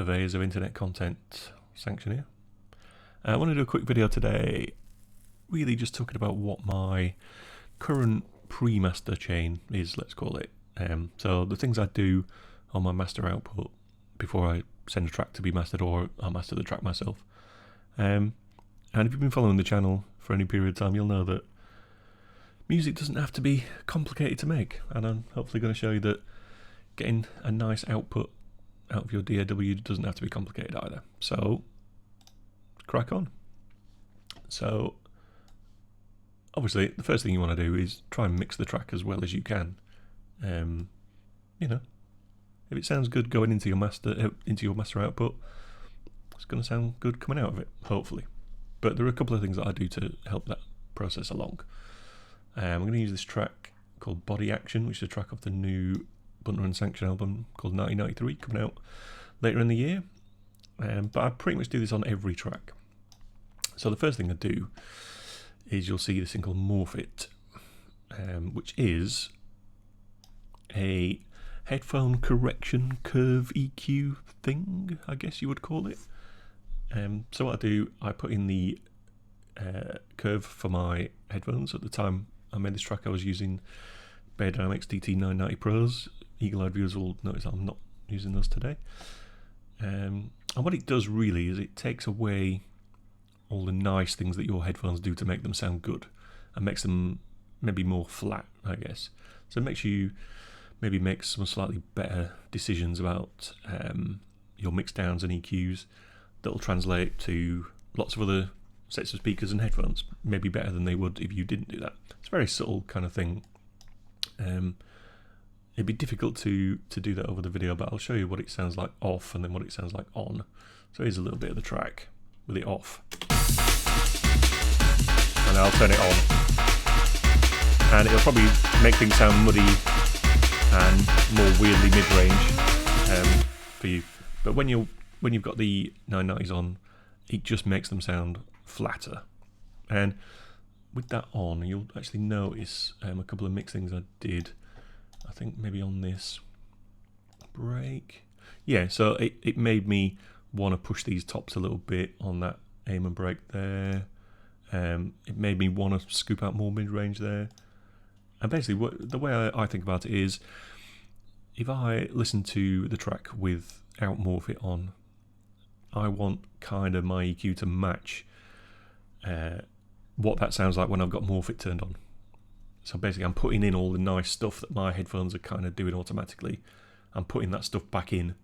purveyors of internet content, Sanxion here. I want to do a quick video today, really just talking about what my current pre-master chain is, let's call it. So the things I do on my master output before I send a track to be mastered or I master the track myself. And if you've been following the channel for any period of time, you'll know that music doesn't have to be complicated to make, and I'm hopefully going to show you that getting a nice output out of your DAW doesn't have to be complicated either. So crack on. So obviously the first thing you want to do is try and mix the track as well as you can. You know, if it sounds good going into your master output, it's going to sound good coming out of it, hopefully. But there are a couple of things that I do to help that process along. I'm going to use this track called Body Action, which is a track off the new Bunter and Sanxion album called 1993, coming out later in the year. But I pretty much do this on every track. So the first thing I do is you'll see this thing called Morph It, which is a headphone correction curve EQ thing, I guess you would call it. So what I do, I put in the curve for my headphones. At the time I made this track, I was using Brainworx DT990 Pros. Eagle-eyed viewers will notice I'm not using those today. And what it does really is it takes away all the nice things that your headphones do to make them sound good, and makes them maybe more flat, I guess. So it makes you maybe make some slightly better decisions about your mix downs and EQs that'll translate to lots of other sets of speakers and headphones, maybe better than they would if you didn't do that. It's a very subtle kind of thing. It'd be difficult to do that over the video, but I'll show you what it sounds like off and then what it sounds like on. So here's a little bit of the track with it off, and I'll turn it on, and it'll probably make things sound muddy and more weirdly mid-range for you. But when you've got the 990s on, it just makes them sound flatter. And with that on, you'll actually notice a couple of mix things I did. I think maybe on this break. Yeah, so it made me want to push these tops a little bit on that aim and break there. It made me want to scoop out more mid-range there. And basically, the way I think about it is, if I listen to the track without Morph It on, I want kind of my EQ to match what that sounds like when I've got Morph It turned on. So basically I'm putting in all the nice stuff that my headphones are kind of doing automatically. I'm putting that stuff back in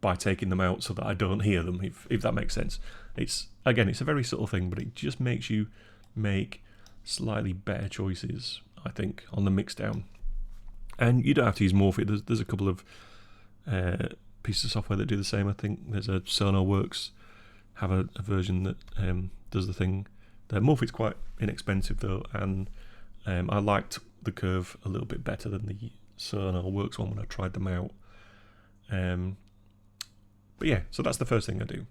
by taking them out so that I don't hear them, if that makes sense. It's a very subtle thing, but it just makes you make slightly better choices, I think, on the mix down. And you don't have to use Morph It. There's a couple of pieces of software that do the same. I think there's a Sonarworks have a version that does the thing. The Morph It's quite inexpensive though, and I liked the curve a little bit better than the Sonarworks one when I tried them out. But yeah, so that's the first thing I do,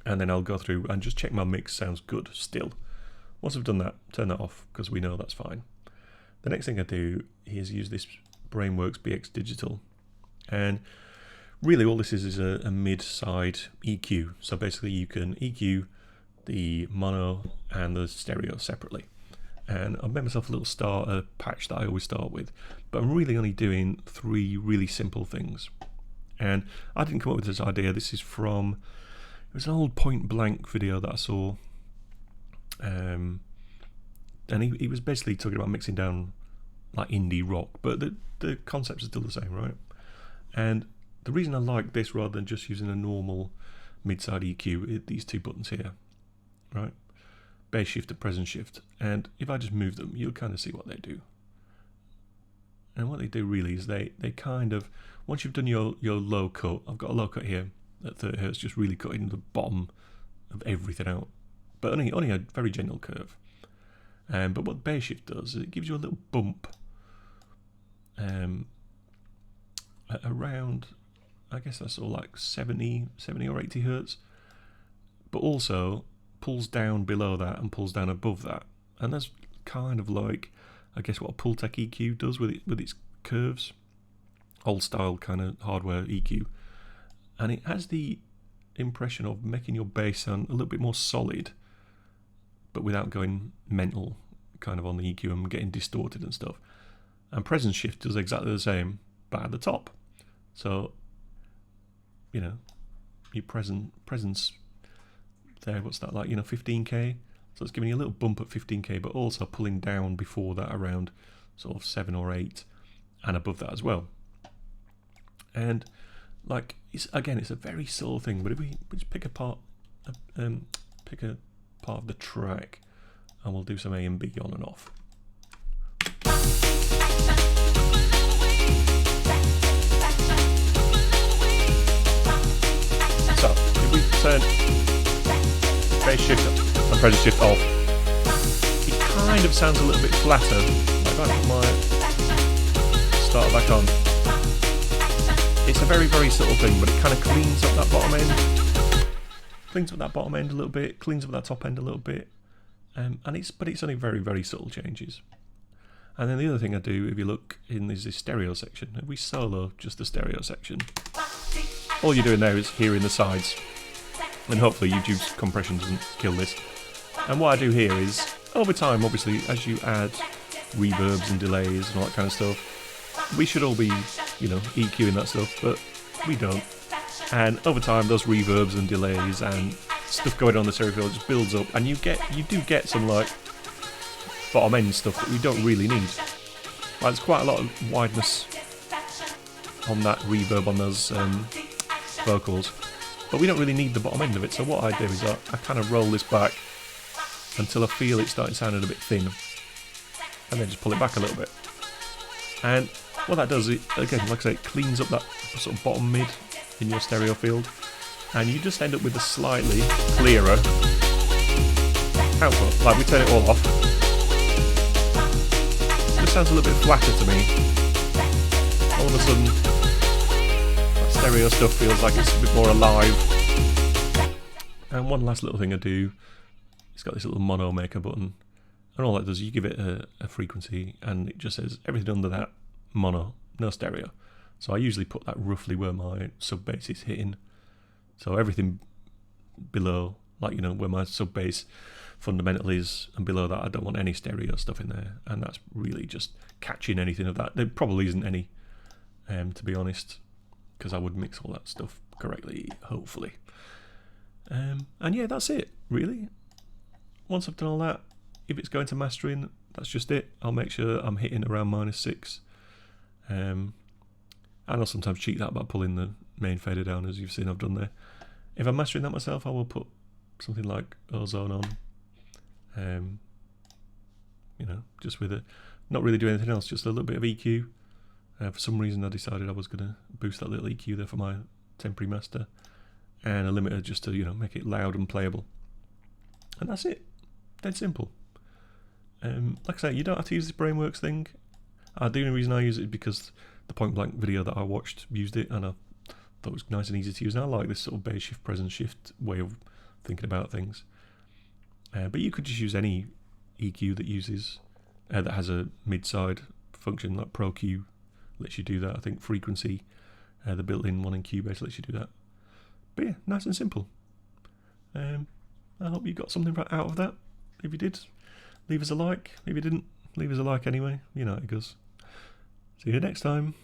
and then I'll go through and just check my mix sounds good still. Once I've done that, turn that off, because we know that's fine. The next thing I do is use this Brainworx Bx Digital, and really all this is a mid-side EQ. So basically you can EQ the mono and the stereo separately. And I've made myself a little starter patch that I always start with, but I'm really only doing 3 really simple things. And I didn't come up with this idea. This is from, it was an old Point Blank video that I saw. And he was basically talking about mixing down like indie rock, but the concepts are still the same, right? And the reason I like this rather than just using a normal mid-side EQ is these 2 buttons here, right? Bass shift and presence shift. And if I just move them, you'll kind of see what they do. And what they do really is they kind of, once you've done your low cut, I've got a low cut here at 30 Hz, just really cutting the bottom of everything out, but only a very gentle curve. But what bass shift does is it gives you a little bump around, I guess that's all like 70 or 80 Hz, but also pulls down below that and pulls down above that. And that's kind of like, I guess, what a Pultec EQ does with its curves. old style kind of hardware EQ, and it has the impression of making your bass sound a little bit more solid, but without going mental kind of on the EQ and getting distorted and stuff. And presence shift does exactly the same, but at the top. So, you know, your presence there, what's that like, 15k? So it's giving you a little bump at 15k, but also pulling down before that around sort of 7 or 8, and above that as well. And like, it's a very subtle thing, but if we just pick a part of the track, and we'll do some A and B on and off. So if we turn bass shift and presence shift off, it kind of sounds a little bit flatter. Like, if I put my starter back on, it's a very, very subtle thing, but it kind of cleans up that bottom end. Cleans up that bottom end a little bit, cleans up that top end a little bit. But it's only very, very subtle changes. And then the other thing I do, if you look in, is this stereo section. If we solo just the stereo section, all you're doing there is hearing the sides. And hopefully YouTube's compression doesn't kill this. And what I do here is, over time, obviously, as you add reverbs and delays and all that kind of stuff, we should all be, EQing that stuff, but we don't. And over time, those reverbs and delays and stuff going on the stereo field just builds up, and you do get some like bottom end stuff that we don't really need. Like, there's quite a lot of wideness on that reverb on those vocals, but we don't really need the bottom end of it. So what I do is I kind of roll this back until I feel it starting sounding a bit thin, and then just pull it back a little bit. And what that does, it again, like I say, it cleans up that sort of bottom mid in your stereo field, and you just end up with a slightly clearer output. Like, we turn it all off, it just sounds a little bit flatter to me. All of a sudden, that stereo stuff feels like it's a bit more alive. And one last little thing I do, it's got this little mono maker button, and all that does is you give it a frequency, and it just says everything under that mono, no stereo. So I usually put that roughly where my sub bass is hitting. So everything below, like, where my sub bass fundamental is, and below that I don't want any stereo stuff in there. And that's really just catching anything of that. There probably isn't any, to be honest, because I would mix all that stuff correctly, hopefully. And yeah, that's it, really. Once I've done all that, if it's going to mastering, that's just it. I'll make sure I'm hitting around -6. And I'll sometimes cheat that by pulling the main fader down, as you've seen I've done there. If I'm mastering that myself, I will put something like Ozone on, just with not really doing anything else, just a little bit of EQ. For some reason I decided I was going to boost that little EQ there for my temporary master, and a limiter just to make it loud and playable. And that's it. Dead simple. Like I say, you don't have to use this Brainworx thing. The only reason I use it is because the point blank video that I watched used it, and I thought it was nice and easy to use, and I like this sort of bass shift, presence shift way of thinking about things. But you could just use any EQ that uses that has a mid-side function, like Pro Q lets you do that. I think Frequency, the built-in one in Cubase, lets you do that. But yeah, nice and simple. I hope you got something out of that. If you did, leave us a like. If you didn't, leave us a like anyway. You know how it goes. See you next time.